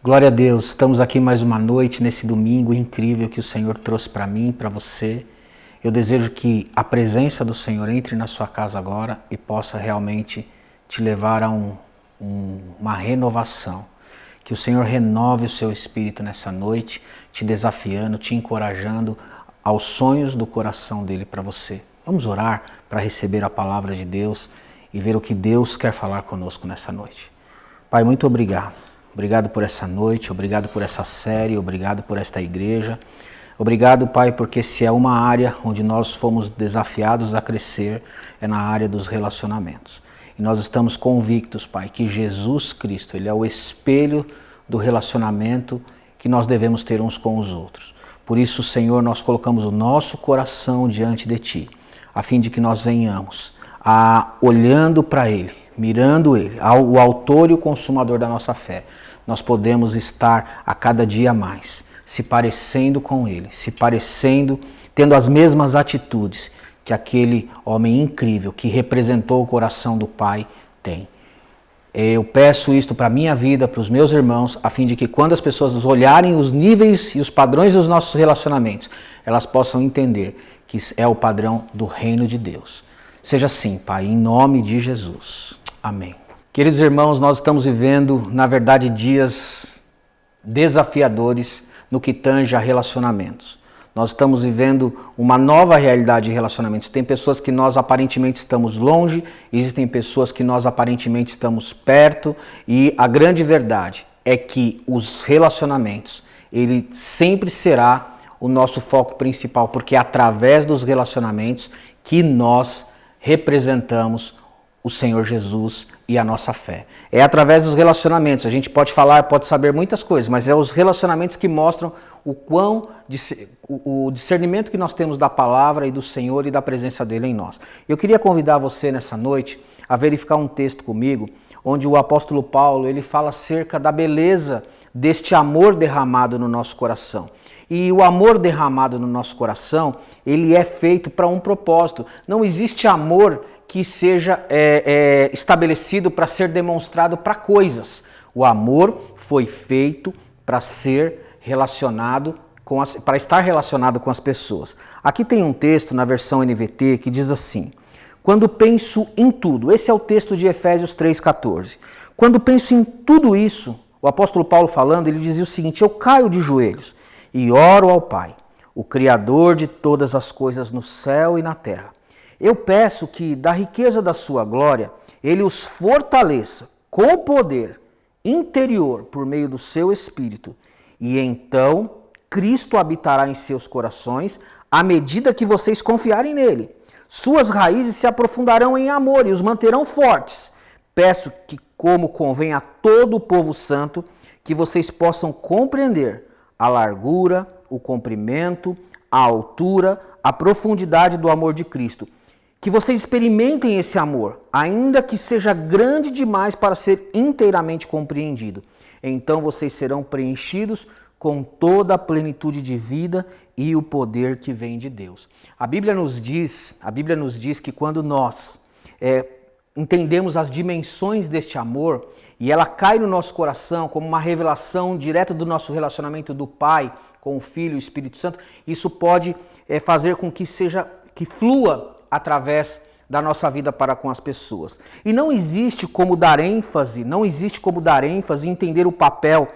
Glória a Deus, estamos aqui mais uma noite, nesse domingo incrível que o Senhor trouxe para mim e para você. Eu desejo que a presença do Senhor entre na sua casa agora e possa realmente te levar a uma renovação. Que o Senhor renove o seu espírito nessa noite, te desafiando, te encorajando aos sonhos do coração dele para você. Vamos orar para receber a palavra de Deus e ver o que Deus quer falar conosco nessa noite. Pai, muito obrigado. Obrigado por essa noite, obrigado por essa série, obrigado por esta igreja. Obrigado, Pai, porque se é uma área onde nós fomos desafiados a crescer, é na área dos relacionamentos. E nós estamos convictos, Pai, que Jesus Cristo, Ele é o espelho do relacionamento que nós devemos ter uns com os outros. Por isso, Senhor, nós colocamos o nosso coração diante de Ti, a fim de que nós venhamos olhando para Ele, mirando Ele, o autor e o consumador da nossa fé, nós podemos estar a cada dia mais se parecendo com Ele, se parecendo, tendo as mesmas atitudes que aquele homem incrível que representou o coração do Pai tem. Eu peço isto para a minha vida, para os meus irmãos, a fim de que quando as pessoas olharem os níveis e os padrões dos nossos relacionamentos, elas possam entender que é o padrão do reino de Deus. Seja assim, Pai, em nome de Jesus. Amém. Queridos irmãos, nós estamos vivendo, na verdade, dias desafiadores no que tange a relacionamentos. Nós estamos vivendo uma nova realidade de relacionamentos. Tem pessoas que nós aparentemente estamos longe, existem pessoas que nós aparentemente estamos perto, e a grande verdade é que os relacionamentos, ele sempre será o nosso foco principal, porque é através dos relacionamentos que nós representamos o Senhor Jesus e a nossa fé. É através dos relacionamentos, a gente pode falar, pode saber muitas coisas, mas é os relacionamentos que mostram o discernimento que nós temos da palavra e do Senhor e da presença dele em nós. Eu queria convidar você nessa noite a verificar um texto comigo, onde o apóstolo Paulo ele fala acerca da beleza deste amor derramado no nosso coração. E o amor derramado no nosso coração, ele é feito para um propósito. Não existe amor que seja estabelecido para ser demonstrado para coisas. O amor foi feito para ser relacionado para estar relacionado com as pessoas. Aqui tem um texto na versão NVT que diz assim: quando penso em tudo, esse é o texto de Efésios 3,14. Quando penso em tudo isso, o apóstolo Paulo falando, ele dizia o seguinte: eu caio de joelhos e oro ao Pai, o Criador de todas as coisas no céu e na terra. Eu peço que, da riqueza da sua glória, Ele os fortaleça com poder interior por meio do seu Espírito. E então, Cristo habitará em seus corações à medida que vocês confiarem nele. Suas raízes se aprofundarão em amor e os manterão fortes. Peço que, como convém a todo o povo santo, que vocês possam compreender a largura, o comprimento, a altura, a profundidade do amor de Cristo. Que vocês experimentem esse amor, ainda que seja grande demais para ser inteiramente compreendido. Então vocês serão preenchidos com toda a plenitude de vida e o poder que vem de Deus. A Bíblia nos diz que quando nós entendemos as dimensões deste amor e ela cai no nosso coração como uma revelação direta do nosso relacionamento do Pai com o Filho e o Espírito Santo, isso pode fazer com que flua através da nossa vida para com as pessoas. E não existe como dar ênfase e entender o papel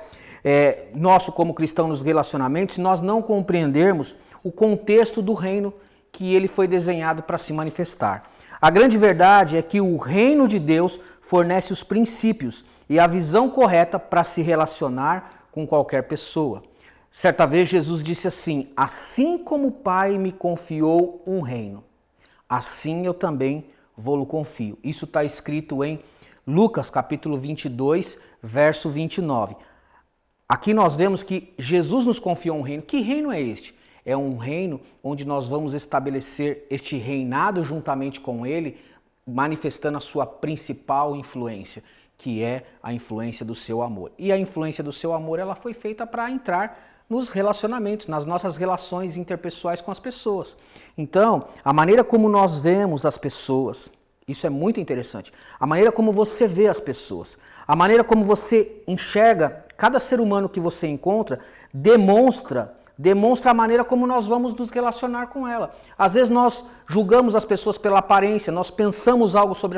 nosso como cristão nos relacionamentos se nós não compreendermos o contexto do reino que ele foi desenhado para se manifestar. A grande verdade é que o reino de Deus fornece os princípios e a visão correta para se relacionar com qualquer pessoa. Certa vez Jesus disse assim: assim como o Pai me confiou um reino, assim eu também vou-lo confio. Isso está escrito em Lucas capítulo 22, verso 29. Aqui nós vemos que Jesus nos confiou um reino. Que reino é este? É um reino onde nós vamos estabelecer este reinado juntamente com ele, manifestando a sua principal influência, que é a influência do seu amor. E a influência do seu amor, ela foi feita para entrar nos relacionamentos, nas nossas relações interpessoais com as pessoas. Então, a maneira como nós vemos as pessoas, isso é muito interessante. A maneira como você vê as pessoas, a maneira como você enxerga Cada ser humano que você encontra demonstra a maneira como nós vamos nos relacionar com ela. Às vezes nós julgamos as pessoas pela aparência, nós pensamos algo sobre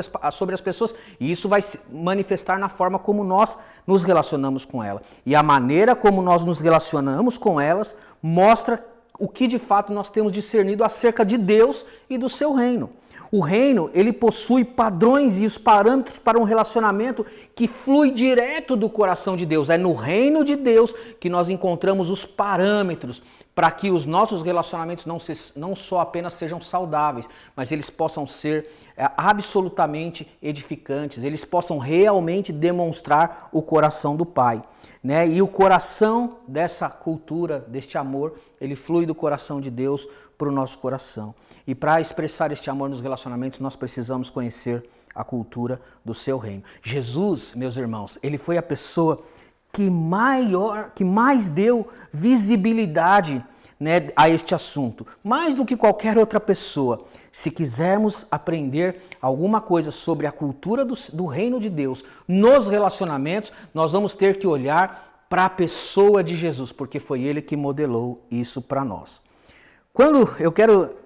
as pessoas e isso vai se manifestar na forma como nós nos relacionamos com ela. E a maneira como nós nos relacionamos com elas mostra o que de fato nós temos discernido acerca de Deus e do seu reino. O reino, ele possui padrões e os parâmetros para um relacionamento que flui direto do coração de Deus. É no reino de Deus que nós encontramos os parâmetros para que os nossos relacionamentos não só apenas sejam saudáveis, mas eles possam ser absolutamente edificantes, eles possam realmente demonstrar o coração do Pai. Né? E o coração dessa cultura, deste amor, ele flui do coração de Deus para o nosso coração. E para expressar este amor nos relacionamentos, nós precisamos conhecer a cultura do seu reino. Jesus, meus irmãos, ele foi a pessoa que mais deu visibilidade, né, a este assunto, mais do que qualquer outra pessoa. Se quisermos aprender alguma coisa sobre a cultura do reino de Deus nos relacionamentos, nós vamos ter que olhar para a pessoa de Jesus, porque foi ele que modelou isso para nós. Quando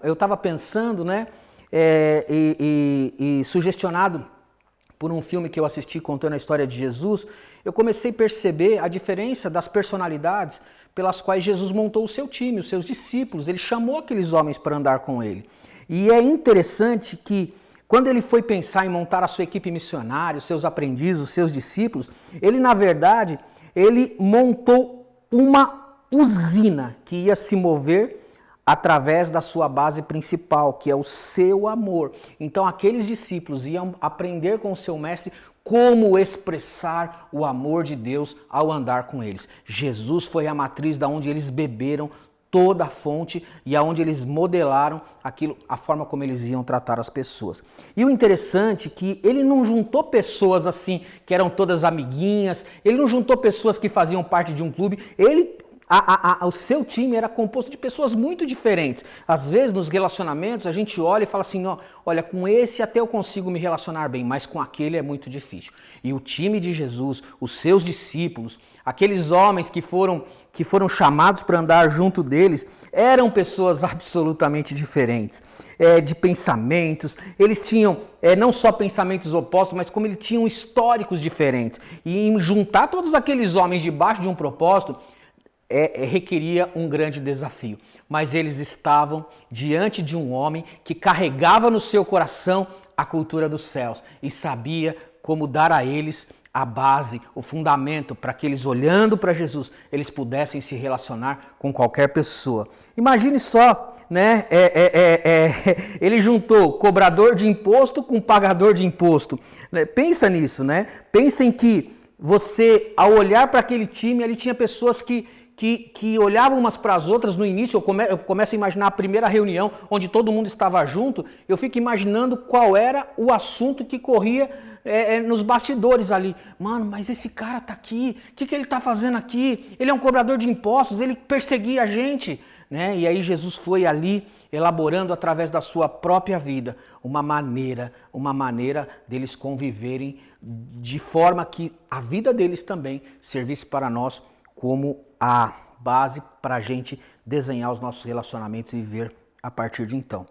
eu estava pensando, né, e sugestionado por um filme que eu assisti contando a história de Jesus, eu comecei a perceber a diferença das personalidades pelas quais Jesus montou o seu time, os seus discípulos. Ele chamou aqueles homens para andar com ele. E é interessante que quando ele foi pensar em montar a sua equipe missionária, os seus aprendizes, os seus discípulos, ele na verdade, ele montou uma usina que ia se mover através da sua base principal, que é o seu amor. Então aqueles discípulos iam aprender com o seu mestre como expressar o amor de Deus ao andar com eles. Jesus foi a matriz da onde eles beberam toda a fonte e aonde eles modelaram a forma como eles iam tratar as pessoas. E o interessante é que ele não juntou pessoas assim que eram todas amiguinhas, ele não juntou pessoas que faziam parte de um clube, o seu time era composto de pessoas muito diferentes. Às vezes, nos relacionamentos, a gente olha e fala assim, olha, com esse até eu consigo me relacionar bem, mas com aquele é muito difícil. E o time de Jesus, os seus discípulos, aqueles homens que foram chamados para andar junto deles, eram pessoas absolutamente diferentes, de pensamentos. Eles tinham não só pensamentos opostos, mas como eles tinham históricos diferentes. E em juntar todos aqueles homens debaixo de um propósito, requeria um grande desafio, mas eles estavam diante de um homem que carregava no seu coração a cultura dos céus e sabia como dar a eles a base, o fundamento para que eles, olhando para Jesus, eles pudessem se relacionar com qualquer pessoa. Imagine só, né? Ele juntou cobrador de imposto com pagador de imposto. Pensa nisso, né? Pensa em que você, ao olhar para aquele time, ele tinha pessoas que olhavam umas para as outras. No início, eu começo a imaginar a primeira reunião onde todo mundo estava junto, eu fico imaginando qual era o assunto que corria nos bastidores ali. Mano, mas esse cara tá aqui, o que ele tá fazendo aqui? Ele é um cobrador de impostos, ele perseguia a gente, né? E aí Jesus foi ali elaborando através da sua própria vida uma maneira deles conviverem de forma que a vida deles também servisse para nós como a base para a gente desenhar os nossos relacionamentos e viver a partir de então.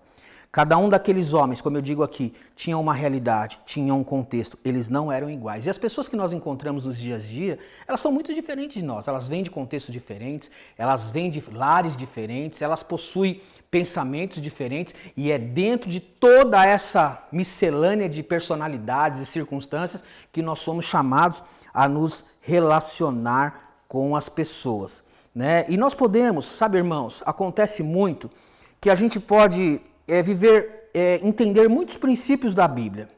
Cada um daqueles homens, como eu digo aqui, tinha uma realidade, tinha um contexto, eles não eram iguais. E as pessoas que nós encontramos nos dias a dia, elas são muito diferentes de nós, elas vêm de contextos diferentes, elas vêm de lares diferentes, elas possuem pensamentos diferentes e é dentro de toda essa miscelânea de personalidades e circunstâncias que nós somos chamados a nos relacionar com as pessoas, né? E nós podemos, sabe, irmãos, acontece muito que a gente pode entender muitos princípios da Bíblia,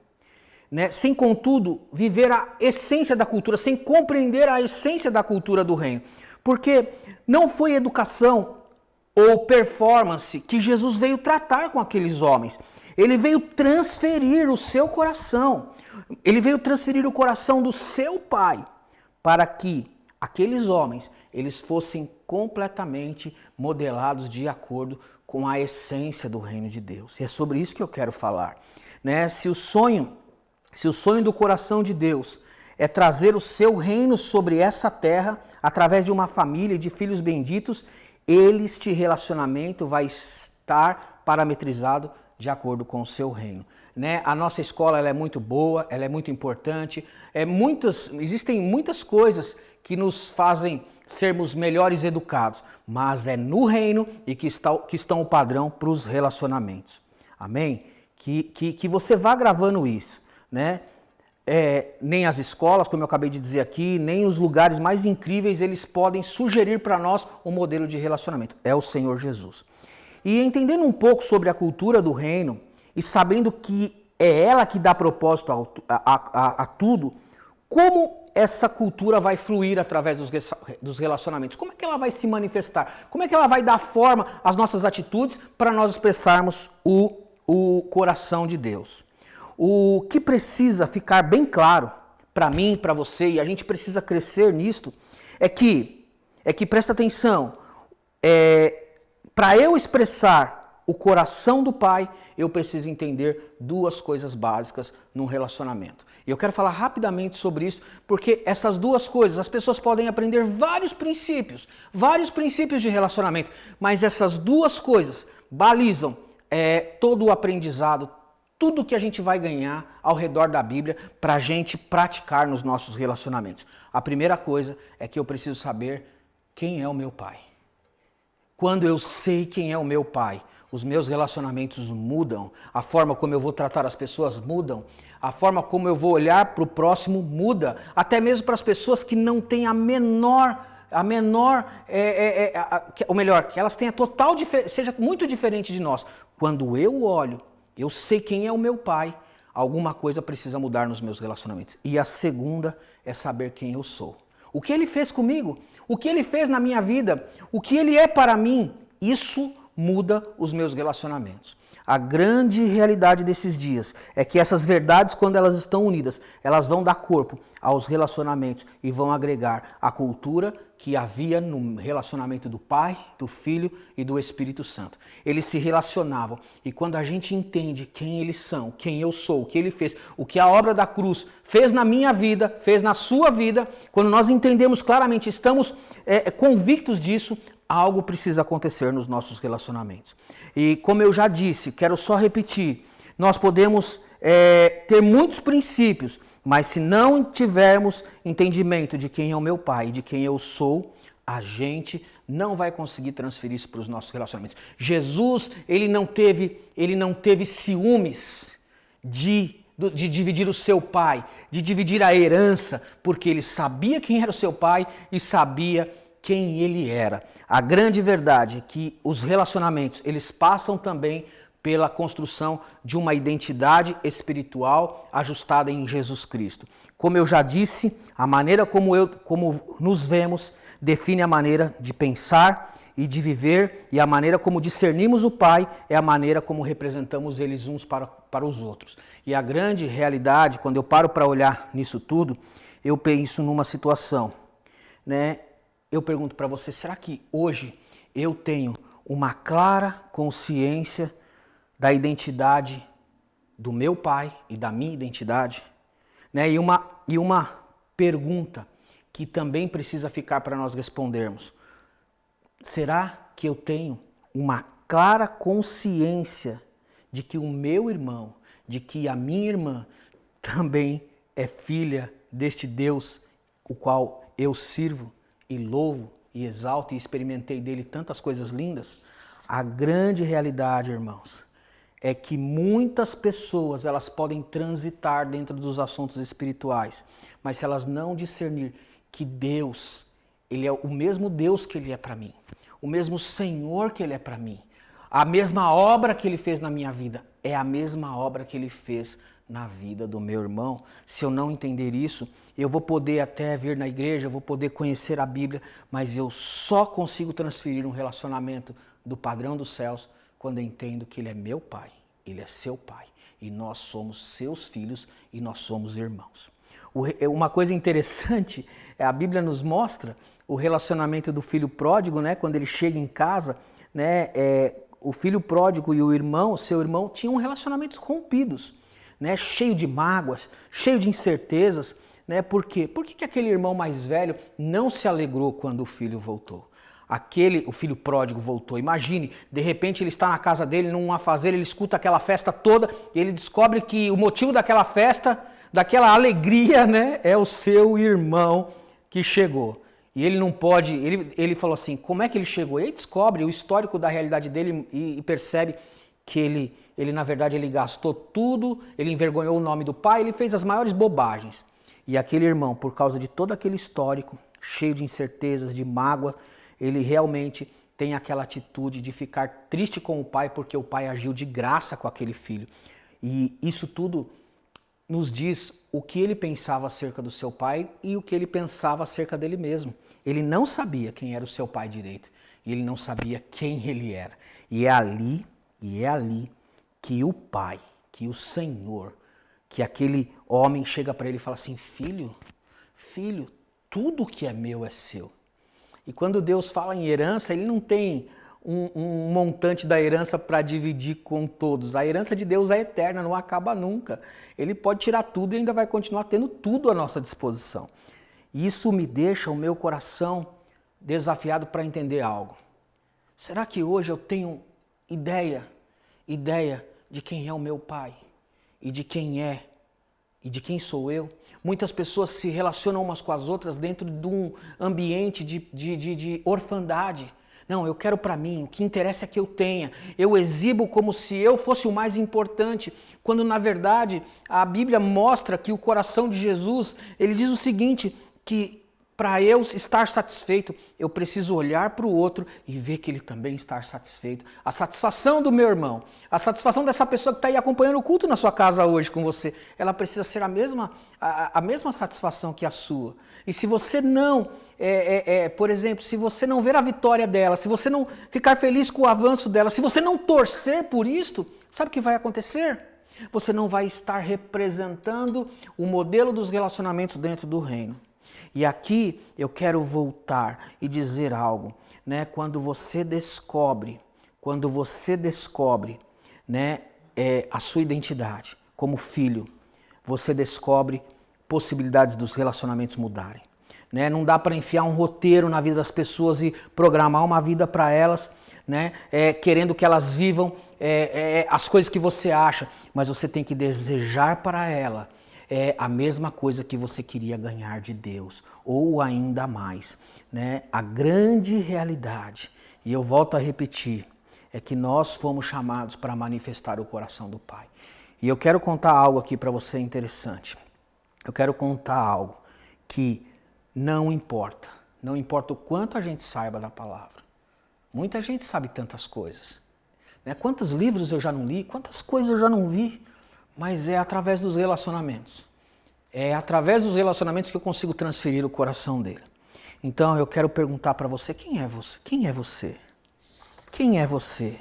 né? Sem, contudo, viver a essência da cultura, sem compreender a essência da cultura do reino. Porque não foi educação ou performance que Jesus veio tratar com aqueles homens. Ele veio transferir o seu coração, ele veio transferir o coração do seu Pai para que aqueles homens, eles fossem completamente modelados de acordo com a essência do reino de Deus. E é sobre isso que eu quero falar, né? Se o sonho do coração de Deus é trazer o seu reino sobre essa terra através de uma família de filhos benditos. Este relacionamento vai estar parametrizado de acordo com o seu reino. Né? A nossa escola ela é muito boa, ela é muito importante. Existem muitas coisas que nos fazem sermos melhores educados, mas é no reino e que estão o padrão para os relacionamentos. Amém? Que você vá gravando isso, né? Nem as escolas, como eu acabei de dizer aqui, nem os lugares mais incríveis, eles podem sugerir para nós um modelo de relacionamento. É o Senhor Jesus. E entendendo um pouco sobre a cultura do reino e sabendo que é ela que dá propósito a tudo, como essa cultura vai fluir através dos relacionamentos? Como é que ela vai se manifestar? Como é que ela vai dar forma às nossas atitudes para nós expressarmos o coração de Deus? O que precisa ficar bem claro para mim, para você, e a gente precisa crescer nisto, é que presta atenção, para eu expressar o coração do Pai, eu preciso entender duas coisas básicas num relacionamento. E eu quero falar rapidamente sobre isso, porque essas duas coisas, as pessoas podem aprender vários princípios de relacionamento, mas essas duas coisas balizam todo o aprendizado, tudo que a gente vai ganhar ao redor da Bíblia para a gente praticar nos nossos relacionamentos. A primeira coisa é que eu preciso saber quem é o meu Pai. Quando eu sei quem é o meu Pai, os meus relacionamentos mudam, a forma como eu vou tratar as pessoas mudam, a forma como eu vou olhar para o próximo muda, até mesmo para as pessoas que não têm que elas tenham seja muito diferente de nós. Quando eu olho, eu sei quem é o meu Pai, alguma coisa precisa mudar nos meus relacionamentos. E a segunda é saber quem eu sou. O que Ele fez comigo, o que Ele fez na minha vida, o que Ele é para mim, isso muda os meus relacionamentos. A grande realidade desses dias é que essas verdades, quando elas estão unidas, elas vão dar corpo aos relacionamentos e vão agregar a cultura que havia no relacionamento do Pai, do Filho e do Espírito Santo. Eles se relacionavam e quando a gente entende quem eles são, quem eu sou, o que Ele fez, o que a obra da cruz fez na minha vida, fez na sua vida, quando nós entendemos claramente, estamos convictos disso, algo precisa acontecer nos nossos relacionamentos. E como eu já disse, quero só repetir, nós podemos ter muitos princípios, mas se não tivermos entendimento de quem é o meu Pai, de quem eu sou, a gente não vai conseguir transferir isso para os nossos relacionamentos. Jesus, ele não teve ciúmes de dividir o seu pai, de dividir a herança, porque ele sabia quem era o seu pai e sabia quem ele era. A grande verdade é que os relacionamentos, eles passam também pela construção de uma identidade espiritual ajustada em Jesus Cristo. Como eu já disse, a maneira como nos vemos define a maneira de pensar e de viver, e a maneira como discernimos o Pai é a maneira como representamos eles uns para os outros. E a grande realidade, quando eu paro para olhar nisso tudo, eu penso numa situação, né? Eu pergunto para você, será que hoje eu tenho uma clara consciência da identidade do meu Pai e da minha identidade? Né? E uma pergunta que também precisa ficar para nós respondermos. Será que eu tenho uma clara consciência de que o meu irmão, de que a minha irmã também é filha deste Deus, o qual eu sirvo e louvo e exalto e experimentei dele tantas coisas lindas? A grande realidade, irmãos, é que muitas pessoas elas podem transitar dentro dos assuntos espirituais, mas se elas não discernir que Deus, Ele é o mesmo Deus que Ele é para mim, o mesmo Senhor que Ele é para mim, a mesma obra que Ele fez na minha vida é a mesma obra que Ele fez na vida do meu irmão. Se eu não entender isso, eu vou poder até vir na igreja, eu vou poder conhecer a Bíblia, mas eu só consigo transferir um relacionamento do padrão dos céus quando eu entendo que Ele é meu Pai, Ele é seu Pai, e nós somos seus filhos e nós somos irmãos. Uma coisa interessante, a Bíblia nos mostra o relacionamento do filho pródigo, né? Quando ele chega em casa, né? O filho pródigo e o seu irmão, tinham relacionamentos rompidos, né? Cheio de mágoas, cheio de incertezas, Né? Por quê? Por que aquele irmão mais velho não se alegrou quando o filho voltou? O filho pródigo voltou. Imagine, de repente ele está na casa dele, num afazeiro, ele escuta aquela festa toda e ele descobre que o motivo daquela festa, daquela alegria, né, é o seu irmão que chegou. E ele não pode, ele falou assim, como é que ele chegou? E aí descobre o histórico da realidade dele e percebe que ele na verdade ele gastou tudo, ele envergonhou o nome do pai, ele fez as maiores bobagens. E aquele irmão, por causa de todo aquele histórico, cheio de incertezas, de mágoa, ele realmente tem aquela atitude de ficar triste com o pai porque o pai agiu de graça com aquele filho. E isso tudo nos diz o que ele pensava acerca do seu pai e o que ele pensava acerca dele mesmo. Ele não sabia quem era o seu pai direito e ele não sabia quem ele era. E é ali que o pai, que o Senhor, que aquele homem chega para ele e fala assim, filho, tudo que é meu é seu. E quando Deus fala em herança, ele não tem um montante da herança para dividir com todos. A herança de Deus é eterna, não acaba nunca. Ele pode tirar tudo e ainda vai continuar tendo tudo à nossa disposição. E isso me deixa o meu coração desafiado para entender algo. Será que hoje eu tenho ideia de quem é o meu pai? E de quem é? E de quem sou eu? Muitas pessoas se relacionam umas com as outras dentro de um ambiente de orfandade. Não, eu quero para mim, o que interessa é que eu tenha. Eu exibo como se eu fosse o mais importante, quando na verdade a Bíblia mostra que o coração de Jesus, ele diz o seguinte, que para eu estar satisfeito, eu preciso olhar para o outro e ver que ele também está satisfeito. A satisfação do meu irmão, a satisfação dessa pessoa que está aí acompanhando o culto na sua casa hoje com você, ela precisa ser a mesma satisfação que a sua. E se você não, por exemplo, se você não ver a vitória dela, se você não ficar feliz com o avanço dela, se você não torcer por isto, sabe o que vai acontecer? Você não vai estar representando o modelo dos relacionamentos dentro do reino. E aqui eu quero voltar e dizer algo, né? Quando você descobre, né, a sua identidade como filho, você descobre possibilidades dos relacionamentos mudarem, né? Não dá para enfiar um roteiro na vida das pessoas e programar uma vida para elas, né? Querendo que elas vivam as coisas que você acha, mas você tem que desejar para ela a mesma coisa que você queria ganhar de Deus, ou ainda mais, né? A grande realidade, e eu volto a repetir, é que nós fomos chamados para manifestar o coração do Pai. E eu quero contar algo aqui para você interessante. Eu quero contar algo que não importa o quanto a gente saiba da palavra. Muita gente sabe tantas coisas, né? Quantos livros eu já não li, quantas coisas eu já não vi, mas é através dos relacionamentos. É através dos relacionamentos que eu consigo transferir o coração dele. Então eu quero perguntar para você, quem é você? Quem é você? Quem é você?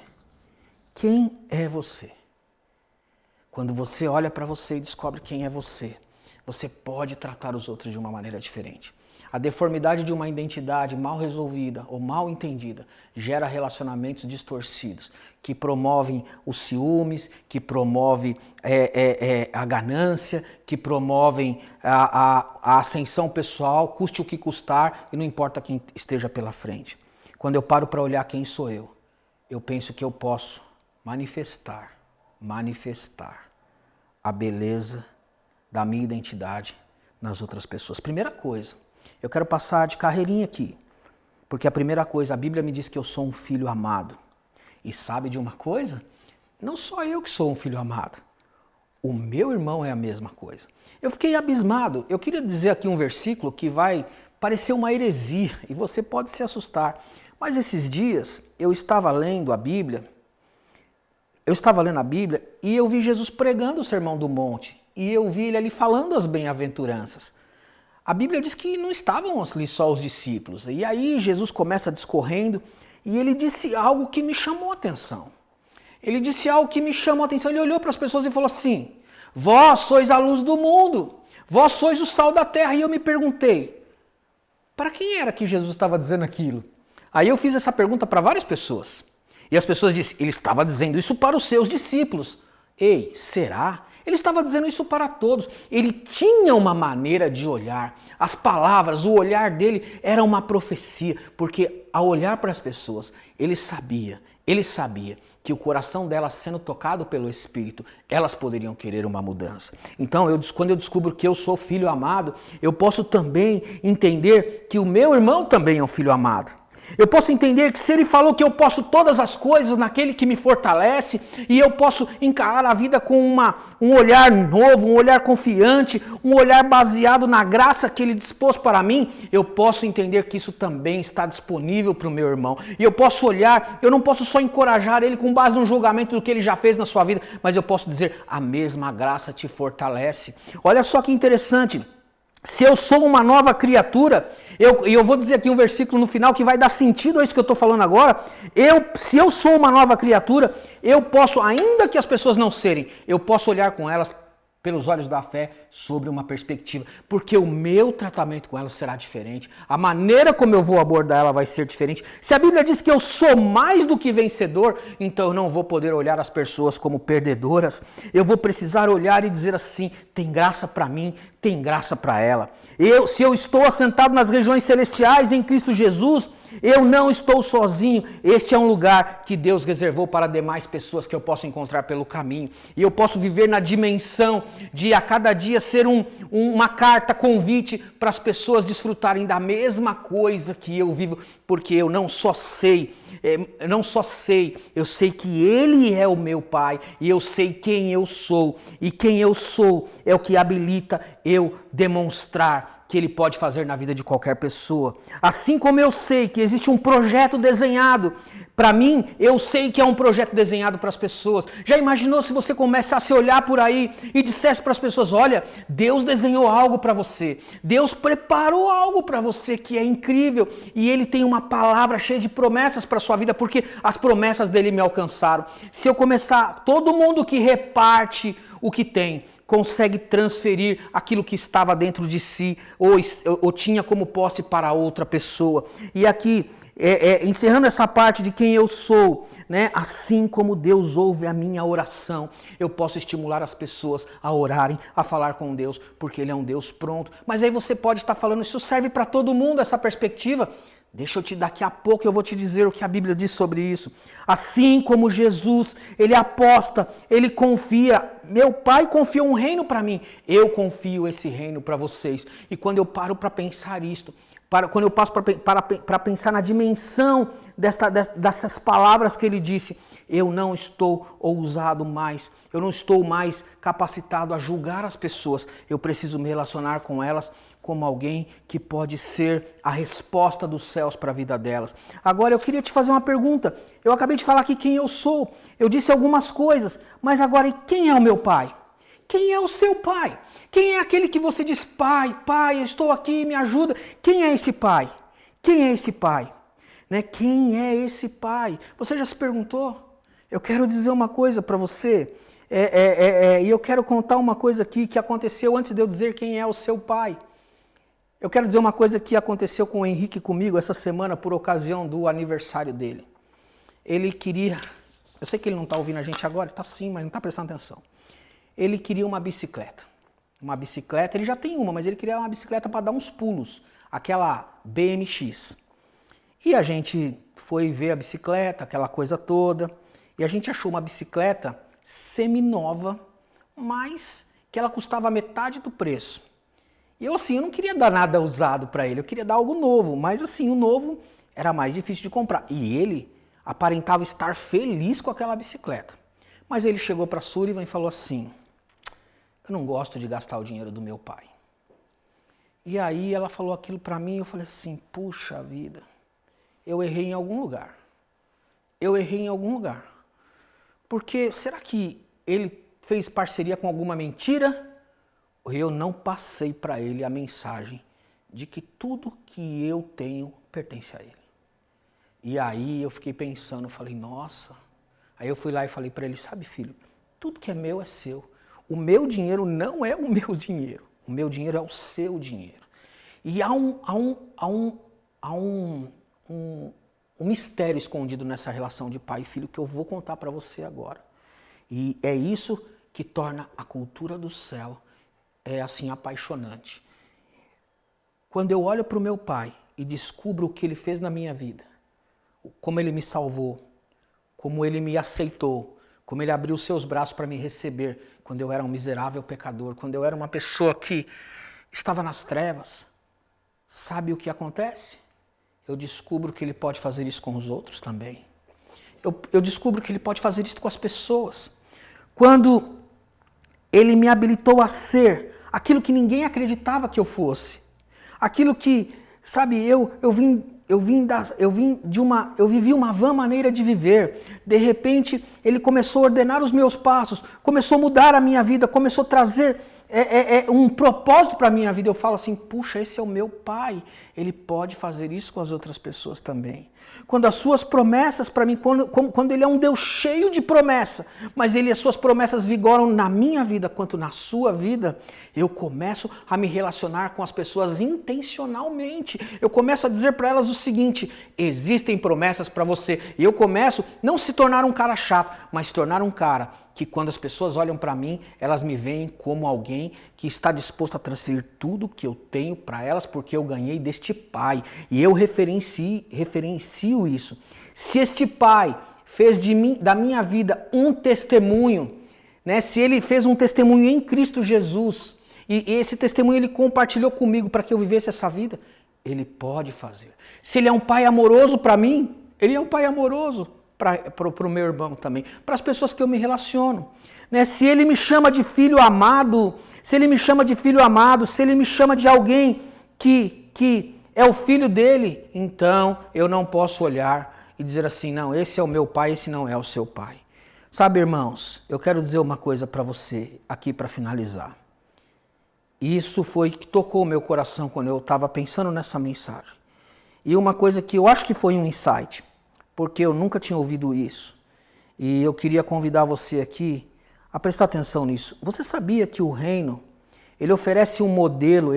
Quem é você? Quando você olha para você e descobre quem é você, você pode tratar os outros de uma maneira diferente. A deformidade de uma identidade mal resolvida ou mal entendida gera relacionamentos distorcidos, que promovem os ciúmes, que promovem a ganância, que promovem a ascensão pessoal, custe o que custar e não importa quem esteja pela frente. Quando eu paro para olhar quem sou eu penso que eu posso manifestar a beleza da minha identidade nas outras pessoas. Primeira coisa, eu quero passar de carreirinha aqui, porque a primeira coisa, a Bíblia me diz que eu sou um filho amado. E sabe de uma coisa? Não só eu que sou um filho amado, o meu irmão é a mesma coisa. Eu fiquei abismado, eu queria dizer aqui um versículo que vai parecer uma heresia, e você pode se assustar, mas esses dias eu estava lendo a Bíblia, e eu vi Jesus pregando o Sermão do Monte, e eu vi ele ali falando as bem-aventuranças. A Bíblia diz que não estavam ali só os discípulos. E aí Jesus começa discorrendo e ele disse algo que me chamou a atenção. Ele olhou para as pessoas e falou assim, vós sois a luz do mundo, vós sois o sal da terra. E eu me perguntei, para quem era que Jesus estava dizendo aquilo? Aí eu fiz essa pergunta para várias pessoas. E as pessoas disseram, ele estava dizendo isso para os seus discípulos. Ei, será? Ele estava dizendo isso para todos. Ele tinha uma maneira de olhar. As palavras, o olhar dele era uma profecia, porque ao olhar para as pessoas, ele sabia que o coração delas sendo tocado pelo Espírito, elas poderiam querer uma mudança. Então, quando eu descubro que eu sou filho amado, eu posso também entender que o meu irmão também é um filho amado. Eu posso entender que se ele falou que eu posso todas as coisas naquele que me fortalece, e eu posso encarar a vida com um olhar novo, um olhar confiante, um olhar baseado na graça que ele dispôs para mim, eu posso entender que isso também está disponível para o meu irmão. E eu posso olhar, eu não posso só encorajar ele com base no julgamento do que ele já fez na sua vida, mas eu posso dizer, a mesma graça te fortalece. Olha só que interessante. Se eu sou uma nova criatura, eu vou dizer aqui um versículo no final que vai dar sentido a isso que eu estou falando agora. Se eu sou uma nova criatura, eu posso, ainda que as pessoas não serem, eu posso olhar com elas pelos olhos da fé sobre uma perspectiva, porque o meu tratamento com elas será diferente, a maneira como eu vou abordar ela vai ser diferente. Se a Bíblia diz que eu sou mais do que vencedor, então eu não vou poder olhar as pessoas como perdedoras, eu vou precisar olhar e dizer assim, tem graça para mim, tem graça para ela. Se eu estou assentado nas regiões celestiais em Cristo Jesus, eu não estou sozinho. Este é um lugar que Deus reservou para demais pessoas que eu posso encontrar pelo caminho. E eu posso viver na dimensão de a cada dia ser uma carta convite para as pessoas desfrutarem da mesma coisa que eu vivo, porque eu não só sei, eu sei que Ele é o meu Pai e eu sei quem eu sou. E quem eu sou é o que habilita eu demonstrar que Ele pode fazer na vida de qualquer pessoa. Assim como eu sei que existe um projeto desenhado para mim, eu sei que é um projeto desenhado para as pessoas. Já imaginou se você começasse a olhar por aí e dissesse para as pessoas, olha, Deus desenhou algo para você, Deus preparou algo para você que é incrível e Ele tem uma palavra cheia de promessas para a sua vida, porque as promessas dele me alcançaram. Se eu começar, todo mundo que reparte o que tem, consegue transferir aquilo que estava dentro de si ou tinha como posse para outra pessoa. E aqui, encerrando essa parte de quem eu sou, né? Assim como Deus ouve a minha oração, eu posso estimular as pessoas a orarem, a falar com Deus, porque Ele é um Deus pronto. Mas aí você pode estar falando, isso serve para todo mundo, essa perspectiva? Daqui a pouco eu vou te dizer o que a Bíblia diz sobre isso. Assim como Jesus, Ele aposta, Ele confia. Meu Pai confiou um reino para mim, eu confio esse reino para vocês. E quando eu paro para pensar isto, quando eu passo para pensar na dimensão dessas palavras que Ele disse, eu não estou ousado mais, eu não estou mais capacitado a julgar as pessoas. Eu preciso me relacionar com elas como alguém que pode ser a resposta dos céus para a vida delas. Agora eu queria te fazer uma pergunta. Eu acabei de falar aqui quem eu sou. Eu disse algumas coisas, mas agora quem é o meu pai? Quem é o seu pai? Quem é aquele que você diz, pai, eu estou aqui, me ajuda? Quem é esse pai? Quem é esse pai? Né? Quem é esse pai? Você já se perguntou? Eu quero dizer uma coisa para você. E eu quero contar uma coisa aqui que aconteceu antes de eu dizer quem é o seu pai. Eu quero dizer uma coisa que aconteceu com o Henrique comigo essa semana por ocasião do aniversário dele. Ele queria, eu sei que ele não está ouvindo a gente agora, está sim, mas não está prestando atenção. Ele queria uma bicicleta. Uma bicicleta, ele já tem uma, mas ele queria uma bicicleta para dar uns pulos, aquela BMX. E a gente foi ver a bicicleta, aquela coisa toda, e a gente achou uma bicicleta seminova, mas que ela custava metade do preço. E eu não queria dar nada usado para ele, eu queria dar algo novo, mas o novo era mais difícil de comprar. E ele aparentava estar feliz com aquela bicicleta. Mas ele chegou para a Sullivan e falou assim, eu não gosto de gastar o dinheiro do meu pai. E aí ela falou aquilo para mim, eu falei assim, puxa vida, eu errei em algum lugar. Porque será que ele fez parceria com alguma mentira? Eu não passei para ele a mensagem de que tudo que eu tenho pertence a ele. E aí eu fiquei pensando, falei, nossa. Aí eu fui lá e falei para ele, sabe filho, tudo que é meu é seu. O meu dinheiro não é o meu dinheiro. O meu dinheiro é o seu dinheiro. E há um mistério escondido nessa relação de pai e filho que eu vou contar para você agora. E é isso que torna a cultura do céu assim apaixonante. Quando eu olho para o meu pai e descubro o que ele fez na minha vida, como ele me salvou, como ele me aceitou, como ele abriu seus braços para me receber quando eu era um miserável pecador, quando eu era uma pessoa que estava nas trevas, sabe o que acontece? Eu descubro que ele pode fazer isso com os outros também. Eu descubro que ele pode fazer isso com as pessoas. Quando ele me habilitou a ser aquilo que ninguém acreditava que eu fosse. Aquilo que, sabe, eu vivi uma vã maneira de viver. De repente, ele começou a ordenar os meus passos, começou a mudar a minha vida, começou a trazer um propósito para a minha vida. Eu falo assim, puxa, esse é o meu pai. Ele pode fazer isso com as outras pessoas também. Quando as suas promessas para mim, quando ele é um Deus cheio de promessa, mas as suas promessas vigoram na minha vida quanto na sua vida, eu começo a me relacionar com as pessoas intencionalmente. Eu começo a dizer para elas o seguinte, existem promessas para você. E eu começo não se tornar um cara chato, mas se tornar um cara que quando as pessoas olham para mim, elas me veem como alguém que está disposto a transferir tudo que eu tenho para elas, porque eu ganhei deste pai. E eu referencio isso. Se este pai fez da minha vida um testemunho, né? Se ele fez um testemunho em Cristo Jesus, e esse testemunho ele compartilhou comigo para que eu vivesse essa vida, ele pode fazer. Se ele é um pai amoroso para mim, ele é um pai amoroso para o meu irmão também, para as pessoas que eu me relaciono. Né? Se ele me chama de filho amado, se ele me chama de alguém que é o filho dele, então eu não posso olhar e dizer assim, não, esse é o meu pai, esse não é o seu pai. Sabe, irmãos, eu quero dizer uma coisa para você aqui para finalizar. Isso foi que tocou o meu coração quando eu estava pensando nessa mensagem. E uma coisa que eu acho que foi um insight, porque eu nunca tinha ouvido isso. E eu queria convidar você aqui a prestar atenção nisso. Você sabia que o reino, ele oferece um modelo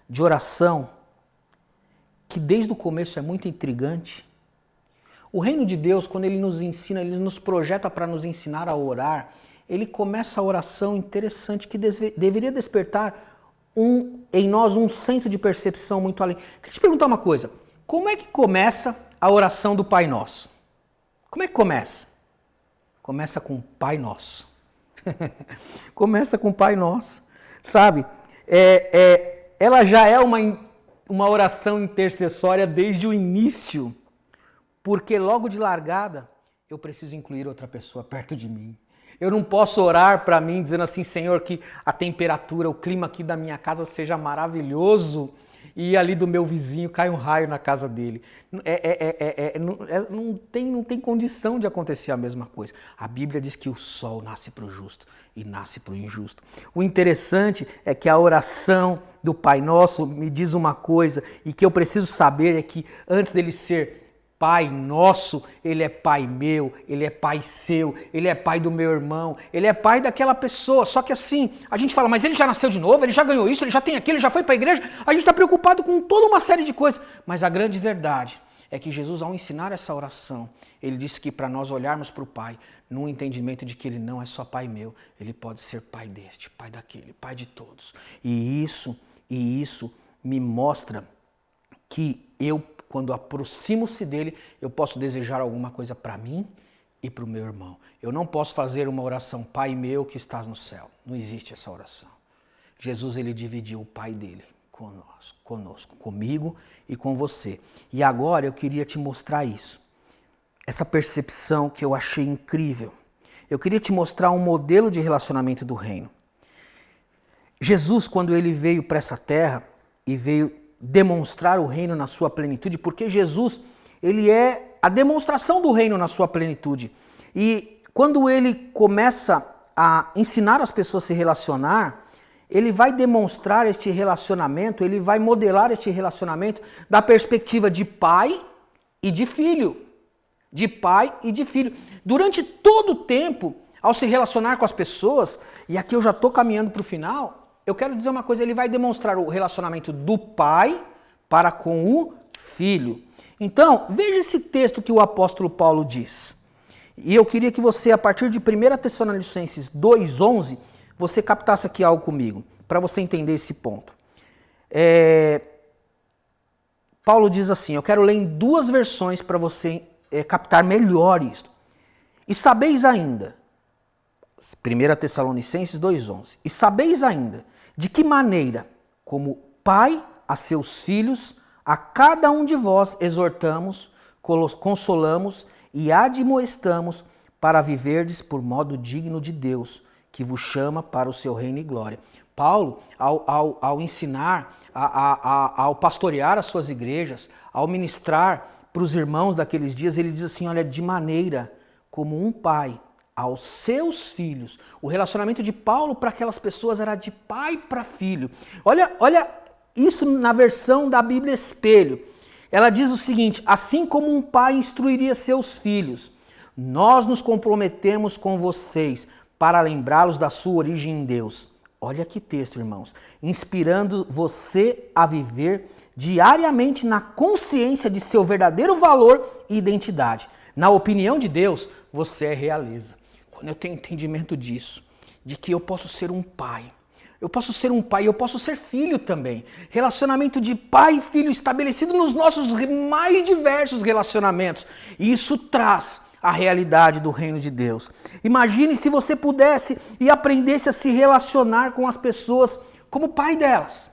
de oração que desde o começo é muito intrigante? O reino de Deus, quando ele nos ensina, ele nos projeta para nos ensinar a orar, ele começa a oração interessante que deveria despertar em nós um senso de percepção muito além. Queria te perguntar uma coisa. Como é que começa a oração do Pai Nosso? Como é que começa? Começa com Pai Nosso. Começa com Pai Nosso. Sabe? Ela já é uma oração intercessória desde o início. Porque logo de largada, eu preciso incluir outra pessoa perto de mim. Eu não posso orar para mim dizendo assim, Senhor, que a temperatura, o clima aqui da minha casa seja maravilhoso e ali do meu vizinho cai um raio na casa dele. Não tem condição de acontecer a mesma coisa. A Bíblia diz que o sol nasce para o justo e nasce para o injusto. O interessante é que a oração do Pai Nosso me diz uma coisa e que eu preciso saber é que antes dele ser Pai nosso, ele é pai meu, ele é pai seu, ele é pai do meu irmão, ele é pai daquela pessoa. Só que assim, a gente fala, mas ele já nasceu de novo, ele já ganhou isso, ele já tem aquilo, ele já foi para a igreja. A gente está preocupado com toda uma série de coisas. Mas a grande verdade é que Jesus, ao ensinar essa oração, ele disse que para nós olharmos para o Pai, num entendimento de que ele não é só pai meu, ele pode ser pai deste, pai daquele, pai de todos. E isso me mostra que eu, quando aproximo-se dele, eu posso desejar alguma coisa para mim e para o meu irmão. Eu não posso fazer uma oração, Pai meu que estás no céu. Não existe essa oração. Jesus, ele dividiu o Pai dele conosco, comigo e com você. E agora eu queria te mostrar isso. Essa percepção que eu achei incrível. Eu queria te mostrar um modelo de relacionamento do reino. Jesus, quando ele veio para essa terra e veio demonstrar o reino na sua plenitude, porque Jesus, ele é a demonstração do reino na sua plenitude. E quando ele começa a ensinar as pessoas a se relacionar, ele vai demonstrar este relacionamento, ele vai modelar este relacionamento da perspectiva de pai e de filho. De pai e de filho. Durante todo o tempo, ao se relacionar com as pessoas, e aqui eu já estou caminhando para o final, eu quero dizer uma coisa, ele vai demonstrar o relacionamento do pai para com o filho. Então, veja esse texto que o apóstolo Paulo diz. E eu queria que você, a partir de 1 Tessalonicenses 2,11, você captasse aqui algo comigo, para você entender esse ponto. Paulo diz assim, eu quero ler em duas versões para você captar melhor isto. E sabeis ainda, 1 Tessalonicenses 2,11, e sabeis ainda de que maneira, como pai a seus filhos, a cada um de vós exortamos, consolamos e admoestamos para viverdes por modo digno de Deus, que vos chama para o seu reino e glória. Paulo, ao ensinar, ao pastorear as suas igrejas, ao ministrar para os irmãos daqueles dias, ele diz assim, olha, de maneira como um pai aos seus filhos. O relacionamento de Paulo para aquelas pessoas era de pai para filho. Olha isso na versão da Bíblia Espelho. Ela diz o seguinte, assim como um pai instruiria seus filhos, nós nos comprometemos com vocês para lembrá-los da sua origem em Deus. Olha que texto, irmãos. Inspirando você a viver diariamente na consciência de seu verdadeiro valor e identidade. Na opinião de Deus, você é realeza. Quando eu tenho entendimento disso, de que eu posso ser um pai, eu posso ser um pai, eu posso ser filho também. Relacionamento de pai e filho estabelecido nos nossos mais diversos relacionamentos. E isso traz a realidade do reino de Deus. Imagine se você pudesse e aprendesse a se relacionar com as pessoas como pai delas,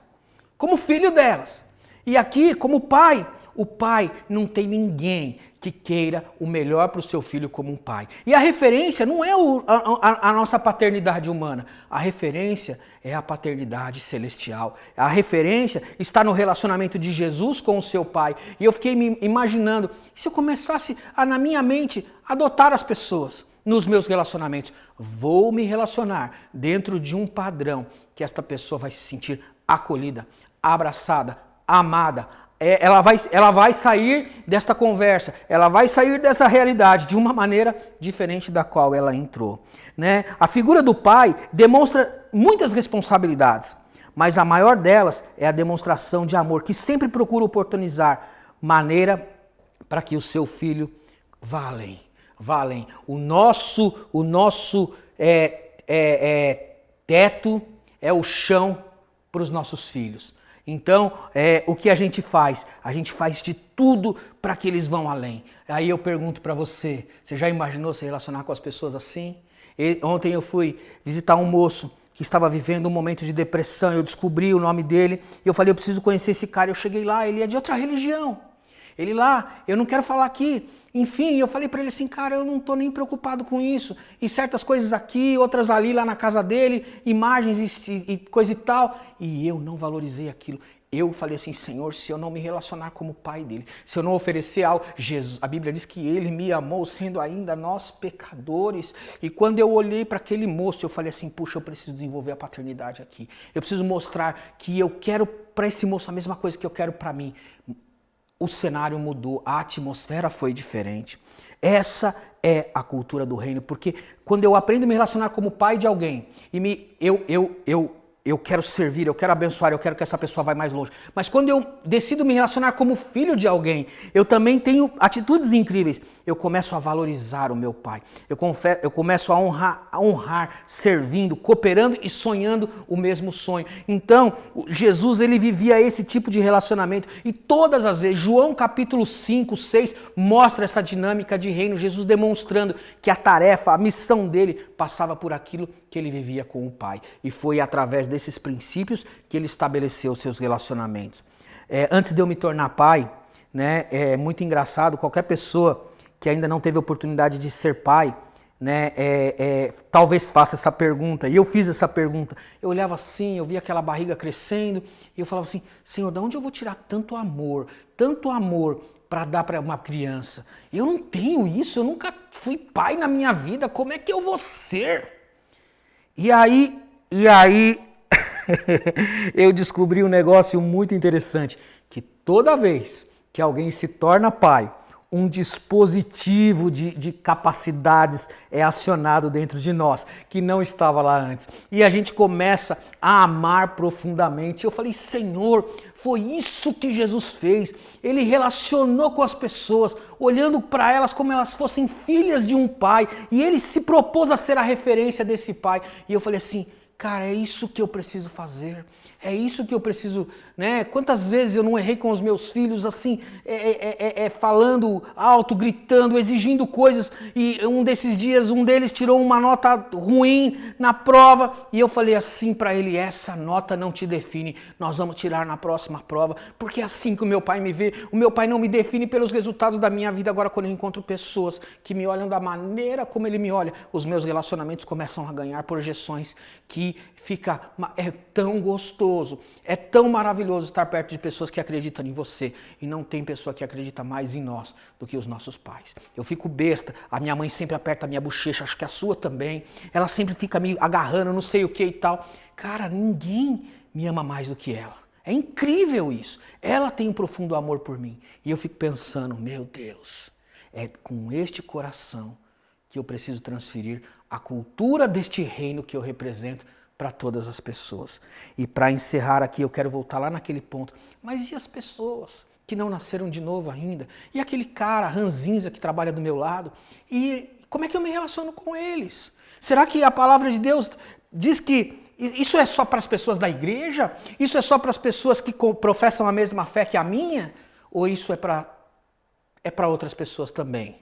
como filho delas. E aqui, como pai, o pai não tem ninguém que queira o melhor para o seu filho como um pai. E a referência não é a nossa paternidade humana. A referência é a paternidade celestial. A referência está no relacionamento de Jesus com o seu pai. E eu fiquei me imaginando, se eu começasse na minha mente, adotar as pessoas nos meus relacionamentos. Vou me relacionar dentro de um padrão que esta pessoa vai se sentir acolhida, abraçada, amada. Ela vai sair desta conversa, ela vai sair dessa realidade de uma maneira diferente da qual ela entrou. Né? A figura do pai demonstra muitas responsabilidades, mas a maior delas é a demonstração de amor, que sempre procura oportunizar maneira para que o seu filho vá além. Vá além. O nosso teto é o chão para os nossos filhos. Então, o que a gente faz? A gente faz de tudo para que eles vão além. Aí eu pergunto para você, você já imaginou se relacionar com as pessoas assim? Ontem eu fui visitar um moço que estava vivendo um momento de depressão, eu descobri o nome dele, e eu falei, eu preciso conhecer esse cara. Eu cheguei lá, ele é de outra religião. Ele lá, eu não quero falar aqui. Enfim, eu falei para ele assim, cara, eu não estou nem preocupado com isso. E certas coisas aqui, outras ali, lá na casa dele, imagens e coisa e tal. E eu não valorizei aquilo. Eu falei assim, Senhor, se eu não me relacionar como pai dele, se eu não oferecer algo, Jesus, a Bíblia diz que ele me amou sendo ainda nós pecadores. E quando eu olhei para aquele moço, eu falei assim, puxa, eu preciso desenvolver a paternidade aqui. Eu preciso mostrar que eu quero para esse moço a mesma coisa que eu quero para mim. O cenário mudou, a atmosfera foi diferente. Essa é a cultura do reino, porque quando eu aprendo a me relacionar como pai de alguém, e eu quero servir, eu quero abençoar, eu quero que essa pessoa vá mais longe. Mas quando eu decido me relacionar como filho de alguém, eu também tenho atitudes incríveis. Eu começo a valorizar o meu pai. Eu começo a honrar, servindo, cooperando e sonhando o mesmo sonho. Então, Jesus, ele vivia esse tipo de relacionamento. E todas as vezes, João capítulo 5, 6, mostra essa dinâmica de reino. Jesus demonstrando que a tarefa, a missão dele passava por aquilo que ele vivia com o pai. E foi através desses princípios que ele estabeleceu seus relacionamentos. Antes de eu me tornar pai, né, é muito engraçado, qualquer pessoa que ainda não teve a oportunidade de ser pai, né, talvez faça essa pergunta. E eu fiz essa pergunta. Eu olhava assim, eu via aquela barriga crescendo, e eu falava assim, Senhor, de onde eu vou tirar tanto amor para dar para uma criança? Eu não tenho isso, eu nunca fui pai na minha vida, como é que eu vou ser? E aí eu descobri um negócio muito interessante, que toda vez que alguém se torna pai, um dispositivo de capacidades é acionado dentro de nós, que não estava lá antes. E a gente começa a amar profundamente. Eu falei, Senhor, foi isso que Jesus fez. Ele relacionou com as pessoas, olhando para elas como elas fossem filhas de um pai. E ele se propôs a ser a referência desse pai. E eu falei assim, cara, é isso que eu preciso fazer. É isso que eu preciso, né? Quantas vezes eu não errei com os meus filhos, assim, falando alto, gritando, exigindo coisas. E um desses dias, um deles tirou uma nota ruim na prova. E eu falei assim para ele, essa nota não te define. Nós vamos tirar na próxima prova. Porque é assim que o meu pai me vê. O meu pai não me define pelos resultados da minha vida. Agora, quando eu encontro pessoas que me olham da maneira como ele me olha, os meus relacionamentos começam a ganhar projeções que é tão gostoso, é tão maravilhoso estar perto de pessoas que acreditam em você, e não tem pessoa que acredita mais em nós do que os nossos pais. Eu fico besta, a minha mãe sempre aperta a minha bochecha, acho que a sua também, ela sempre fica me agarrando, não sei o que e tal. Cara, ninguém me ama mais do que ela. É incrível isso. Ela tem um profundo amor por mim. E eu fico pensando, meu Deus, é com este coração que eu preciso transferir a cultura deste reino que eu represento para todas as pessoas. E para encerrar aqui, eu quero voltar lá naquele ponto. Mas e as pessoas que não nasceram de novo ainda? E aquele cara ranzinza que trabalha do meu lado? E como é que eu me relaciono com eles? Será que a palavra de Deus diz que isso é só para as pessoas da igreja? Isso é só para as pessoas que professam a mesma fé que a minha? Ou isso é para outras pessoas também?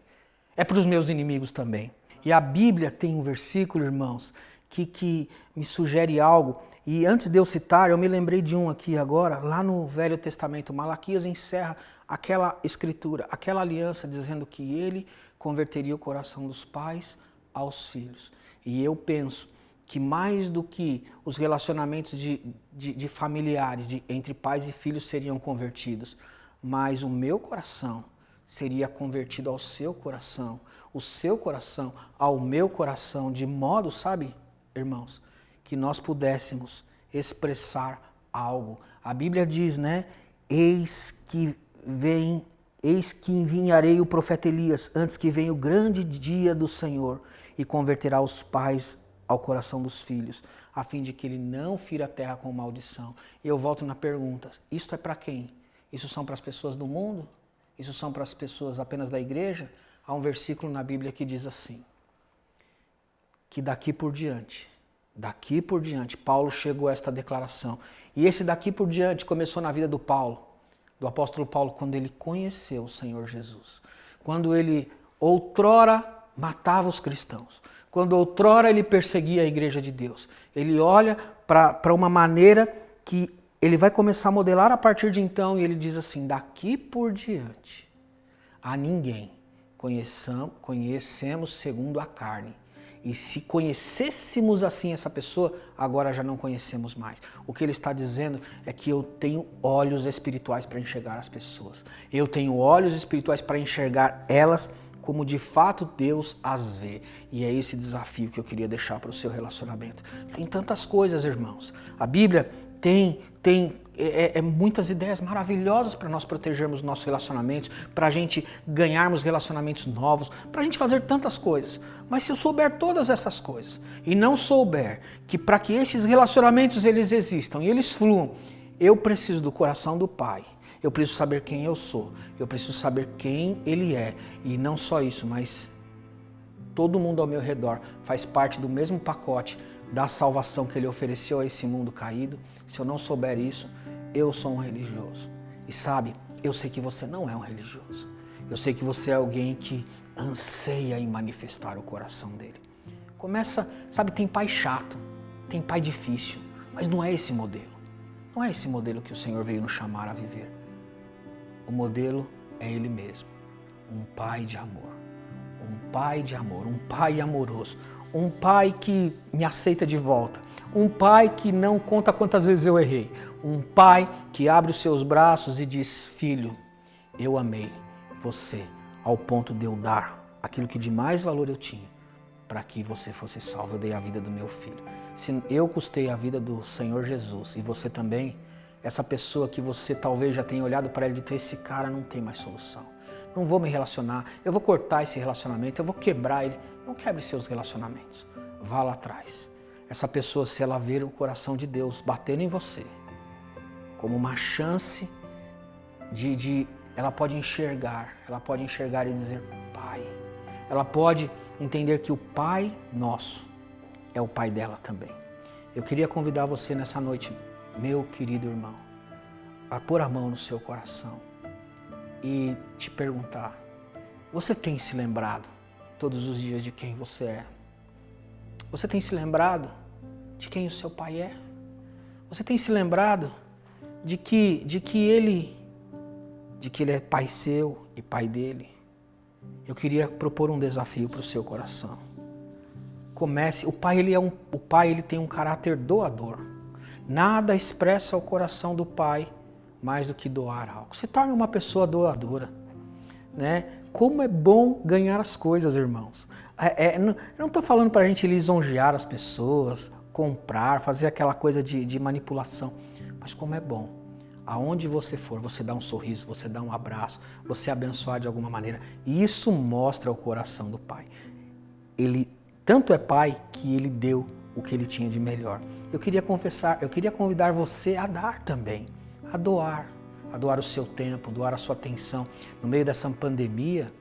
É para os meus inimigos também? E a Bíblia tem um versículo, irmãos, que me sugere algo. E antes de eu citar, eu me lembrei de um aqui agora, lá no Velho Testamento. Malaquias encerra aquela escritura, aquela aliança, dizendo que ele converteria o coração dos pais aos filhos. E eu penso que mais do que os relacionamentos de familiares, entre pais e filhos seriam convertidos, mas o meu coração seria convertido ao seu coração, o seu coração ao meu coração, de modo, sabe, irmãos, que nós pudéssemos expressar algo. A Bíblia diz, né? Eis que enviarei o profeta Elias, antes que venha o grande dia do Senhor, e converterá os pais ao coração dos filhos, a fim de que ele não fira a terra com maldição. E eu volto na pergunta, isto é para quem? Isso são para as pessoas do mundo? Isso são para as pessoas apenas da igreja? Há um versículo na Bíblia que diz assim, que daqui por diante, Paulo chegou a esta declaração. E esse daqui por diante começou na vida do apóstolo Paulo, quando ele conheceu o Senhor Jesus. Quando ele outrora matava os cristãos. Quando outrora ele perseguia a igreja de Deus. Ele olha para uma maneira que ele vai começar a modelar a partir de então, e ele diz assim, daqui por diante, a ninguém conhecemos segundo a carne. E se conhecêssemos assim essa pessoa, agora já não conhecemos mais. O que ele está dizendo é que eu tenho olhos espirituais para enxergar as pessoas. Eu tenho olhos espirituais para enxergar elas como de fato Deus as vê. E é esse desafio que eu queria deixar para o seu relacionamento. Tem tantas coisas, irmãos. A Bíblia tem muitas ideias maravilhosas para nós protegermos nossos relacionamentos, para a gente ganharmos relacionamentos novos, para a gente fazer tantas coisas. Mas se eu souber todas essas coisas e não souber que para que esses relacionamentos eles existam e eles fluam, eu preciso do coração do Pai. Eu preciso saber quem eu sou, eu preciso saber quem Ele é. E não só isso, mas todo mundo ao meu redor faz parte do mesmo pacote da salvação que Ele ofereceu a esse mundo caído. Se eu não souber isso, eu sou um religioso. E sabe, eu sei que você não é um religioso. Eu sei que você é alguém que anseia em manifestar o coração dele. Começa, sabe, tem pai chato, tem pai difícil, mas não é esse modelo. Não é esse modelo que o Senhor veio nos chamar a viver. O modelo é Ele mesmo, um pai de amor, um pai amoroso, um pai que me aceita de volta, um pai que não conta quantas vezes eu errei, um pai que abre os seus braços e diz, filho, eu amei você ao ponto de eu dar aquilo que de mais valor eu tinha para que você fosse salvo. Eu dei a vida do meu filho. Se eu custei a vida do Senhor Jesus e você também, essa pessoa que você talvez já tenha olhado para ele e dito, esse cara não tem mais solução. não vou me relacionar, eu vou cortar esse relacionamento, eu vou quebrar ele. Não quebre seus relacionamentos. Vá lá atrás. Essa pessoa, se ela ver o coração de Deus batendo em você, como uma chance ela pode enxergar e dizer, Pai. Ela pode entender que o Pai nosso é o Pai dela também. Eu queria convidar você nessa noite, meu querido irmão, a pôr a mão no seu coração e te perguntar, você tem se lembrado todos os dias de quem você é? Você tem se lembrado de quem o seu pai é? Você tem se lembrado de que ele é pai seu e pai dele? Eu queria propor um desafio para o seu coração. Comece, o pai ele tem um caráter doador. Nada expressa o coração do pai mais do que doar algo. Se torne uma pessoa doadora, né? Como é bom ganhar as coisas, irmãos. Eu não estou falando para a gente lisonjear as pessoas, comprar, fazer aquela coisa de manipulação. Mas como é bom, aonde você for, você dá um sorriso, você dá um abraço, você abençoar de alguma maneira. E isso mostra o coração do Pai. Ele tanto é Pai que Ele deu o que Ele tinha de melhor. Eu queria convidar você a dar também, a doar o seu tempo, doar a sua atenção. No meio dessa pandemia,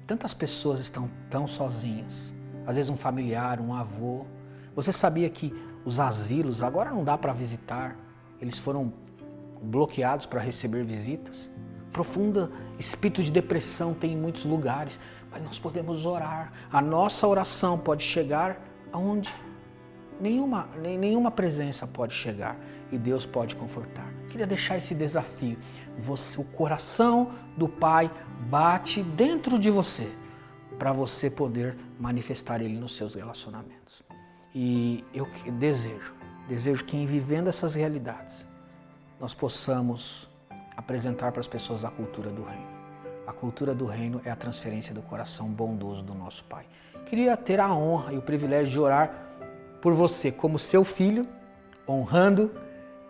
tantas pessoas estão tão sozinhas. Às vezes um familiar, um avô. Você sabia que os asilos agora não dá para visitar? Eles foram bloqueados para receber visitas. Profunda espírito de depressão tem em muitos lugares, mas nós podemos orar. A nossa oração pode chegar aonde nenhuma presença pode chegar e Deus pode confortar. Queria deixar esse desafio. O coração do Pai bate dentro de você para você poder manifestar Ele nos seus relacionamentos. E eu desejo que em vivendo essas realidades, nós possamos apresentar para as pessoas a cultura do reino. A cultura do reino é a transferência do coração bondoso do nosso Pai. Queria ter a honra e o privilégio de orar por você como seu filho, honrando,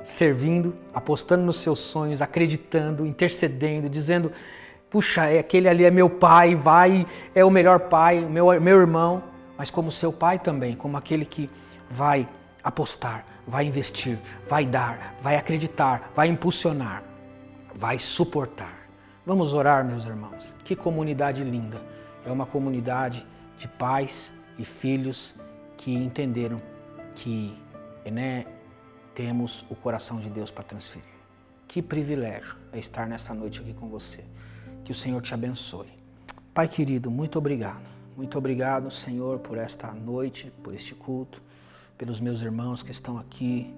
servindo, apostando nos seus sonhos, acreditando, intercedendo, dizendo, puxa, aquele ali é meu pai, é o melhor pai, meu irmão, mas como seu pai também, como aquele que vai apostar, vai investir, vai dar, vai acreditar, vai impulsionar, vai suportar. Vamos orar, meus irmãos. Que comunidade linda. É uma comunidade de pais e filhos que entenderam que, né, temos o coração de Deus para transferir. Que privilégio é estar nessa noite aqui com você. Que o Senhor te abençoe. Pai querido, muito obrigado. Muito obrigado, Senhor, por esta noite, por este culto, pelos meus irmãos que estão aqui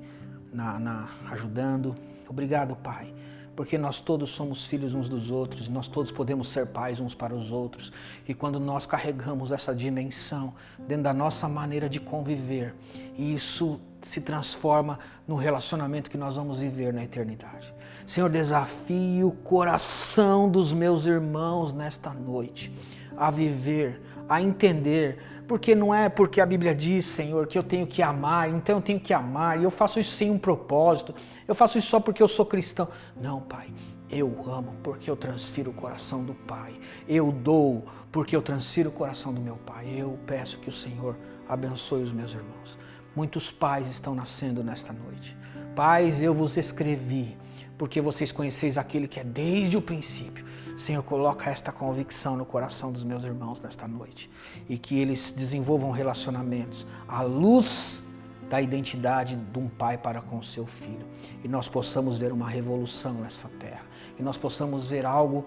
ajudando. Obrigado, Pai, porque nós todos somos filhos uns dos outros, nós todos podemos ser pais uns para os outros. E quando nós carregamos essa dimensão dentro da nossa maneira de conviver, isso se transforma no relacionamento que nós vamos viver na eternidade. Senhor, desafie o coração dos meus irmãos nesta noite a viver, a entender, porque não é porque a Bíblia diz, Senhor, que eu tenho que amar, então eu tenho que amar, e eu faço isso sem um propósito, eu faço isso só porque eu sou cristão. Não, Pai, eu amo porque eu transfiro o coração do Pai, eu dou porque eu transfiro o coração do meu Pai. Eu peço que o Senhor abençoe os meus irmãos. Muitos pais estão nascendo nesta noite. Pais, eu vos escrevi, porque vocês conheceis aquele que é desde o princípio. Senhor, coloca esta convicção no coração dos meus irmãos nesta noite e que eles desenvolvam relacionamentos à luz da identidade de um pai para com o seu filho. E nós possamos ver uma revolução nessa terra. E nós possamos ver algo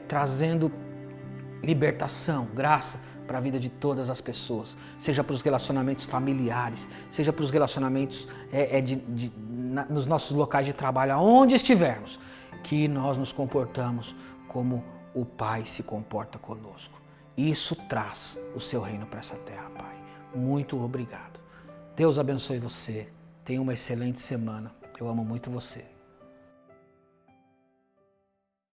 trazendo libertação, graça para a vida de todas as pessoas. Seja para os relacionamentos familiares, seja para os relacionamentos nos nossos locais de trabalho, aonde estivermos. Que nós nos comportamos como o Pai se comporta conosco. Isso traz o seu reino para essa terra, Pai. Muito obrigado. Deus abençoe você. Tenha uma excelente semana. Eu amo muito você.